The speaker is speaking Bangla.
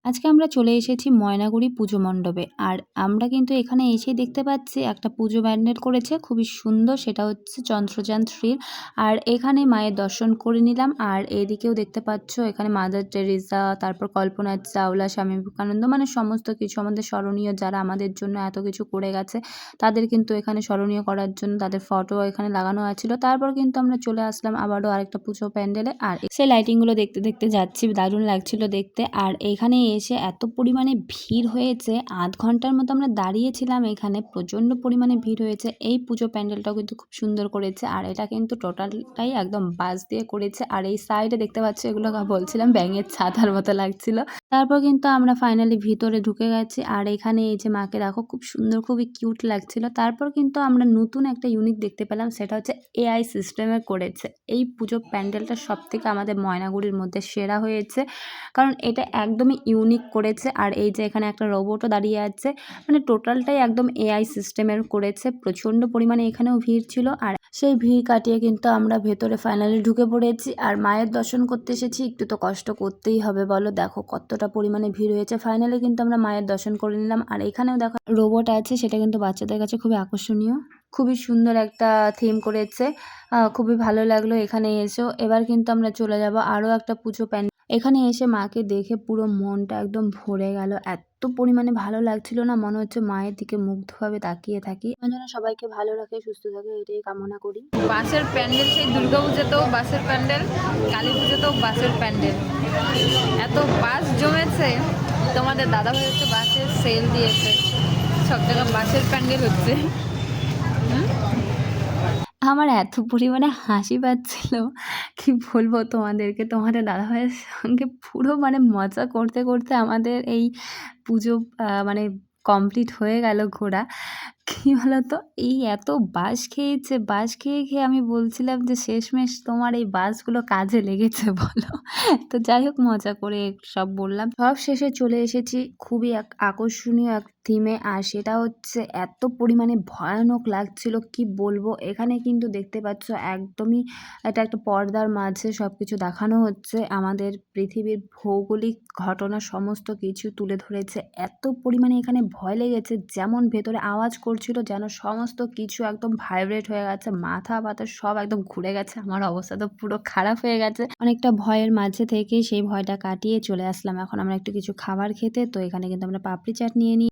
আজকে আমরা চলে এসেছি ময়নাগুড়ি পুজো মণ্ডপে। আর আমরা কিন্তু এখানে এসেই দেখতে পাচ্ছি একটা পুজো প্যান্ডেল করেছে খুবই সুন্দর, সেটা হচ্ছে চন্দ্রযান 3। আর এখানে মায়ের দর্শন করে নিলাম। আর এদিকেও দেখতে পাচ্ছ এখানে মাদার টেরেসা, তারপর কল্পনা চাওলা, স্বামী বিবেকানন্দ, মানে সমস্ত কিছু আমাদের স্মরণীয়, যারা আমাদের জন্য এত কিছু করে গেছে তাদের কিন্তু এখানে স্মরণীয় করার জন্য তাদের ফটো এখানে লাগানো আছিল। তারপর কিন্তু আমরা চলে আসলাম আবারও আরেকটা পুজো প্যান্ডেলে। আর সেই লাইটিংগুলো দেখতে দেখতে যাচ্ছি, দারুণ লাগছিল দেখতে। আর এখানে এসে এত পরিমাণে ভিড় হয়েছে, আধ ঘন্টার মতো আমরা দাঁড়িয়েছিলাম এখানে, প্রচণ্ড পরিমাণে ভিড় হয়েছে। এই পুজো প্যান্ডেলটাও কিন্তু খুব সুন্দর করেছে। আর এটা কিন্তু টোটালটাই একদম বাঁশ দিয়ে করেছে। আর এই সাইডে দেখতে পাচ্ছ, এগুলো বলছিলাম ব্যাঙের ছাতার মতো লাগছিল। তারপর কিন্তু আমরা ফাইনালি ভিতরে ঢুকে গেছি। আর এখানে এই যে মাকে দেখো, খুব সুন্দর, খুবই কিউট লাগছিল। তারপর কিন্তু আমরা নতুন একটা ইউনিক দেখতে পেলাম, সেটা হচ্ছে এআই সিস্টেমে করেছে। এই পুজো প্যান্ডেলটা সবথেকে আমাদের ময়নাগুড়ির মধ্যে সেরা হয়েছে, কারণ এটা একদমই ইউনিক করেছে। আর এই যে এখানে একটা রোবটও দাঁড়িয়ে আছে, মানে টোটালটাই একদম এআই সিস্টেমের করেছে। প্রচণ্ড পরিমাণে এখানেও ভিড় ছিল। আর সেই ভিড় কাটিয়ে কিন্তু আমরা ভেতরে ফাইনালি ঢুকে পড়েছি। আর মায়ের দর্শন করতে এসেছি, একটু তো কষ্ট করতেই হবে বলো। দেখো কতটা পরিমাণে ভিড় হয়েছে। ফাইনালি কিন্তু আমরা মায়ের দর্শন করে নিলাম। আর এখানেও দেখো রোবট আছে, সেটা কিন্তু বাচ্চাদের কাছে খুবই আকর্ষণীয়, খুবই সুন্দর একটা থিম করেছে। খুবই ভালো লাগলো এখানে এসেও। এবার কিন্তু আমরা চলে যাব আরও একটা পুজো প্যান্ডেল। এখানে এসে মাকে দেখে পুরো মনটা একদম ভরে গেল, এত পরিমাণে ভালো লাগছিল না, মনে হচ্ছে মায়ের দিকে মুগ্ধভাবে তাকিয়ে থাকি। যেন সবাইকে ভালো রাখে, সুস্থ থাকে, এটাই কামনা করি। বাসের প্যান্ডেল, সেই দুর্গাপুজোতেও বাসের প্যান্ডেল, কালী পুজোতেও বাসের প্যান্ডেল, এত বাস জমেছে। তোমাদের দাদা ভাই হচ্ছে বাসের সেল দিয়েছে, সব জায়গায় বাসের প্যান্ডেল হচ্ছে। আমার এত পরিমাণে হাসি পাচ্ছিল, কি বলবো তোমাদেরকে। তোমাদের দাদাভাইয়ের সঙ্গে পুরো মানে মজা করতে করতে আমাদের এই পুজো মানে কমপ্লিট হয়ে গেল ঘোরা। কী বলতো, এই এত বাঁশ খেয়েছে, বাঁশ খেয়ে খেয়ে আমি বলছিলাম যে শেষমেশ তোমার এই বাঁশগুলো কাজে লেগেছে বলো। তো যাই হোক, মজা করে সব বললাম। সব শেষে চলে এসেছি খুবই এক আকর্ষণীয় এক থিমে। আর সেটা হচ্ছে এত পরিমাণে ভয়ানক লাগছিল, কি বলবো। এখানে কিন্তু দেখতে পাচ্ছ একদমই এটা একটা পর্দার মাঝে সব কিছু দেখানো হচ্ছে, আমাদের পৃথিবীর ভৌগোলিক ঘটনা সমস্ত কিছু তুলে ধরেছে। এত পরিমাণে এখানে ভয় লেগেছে, যেমন ভেতরে আওয়াজ করছিল যেন সমস্ত কিছু একদম ভাইব্রেট হয়ে গেছে, মাথা ব্যথা সব একদম ঘুরে গেছে। আমার অবস্থা তো পুরো খারাপ হয়ে গেছে। অনেকটা ভয়ের মাঝে থেকে সেই ভয়টা কাটিয়ে চলে আসলাম এখন আমরা একটু কিছু খাবার খেতে। তো এখানে কিন্তু আমরা পাপড়ি চাট নিয়ে নিই।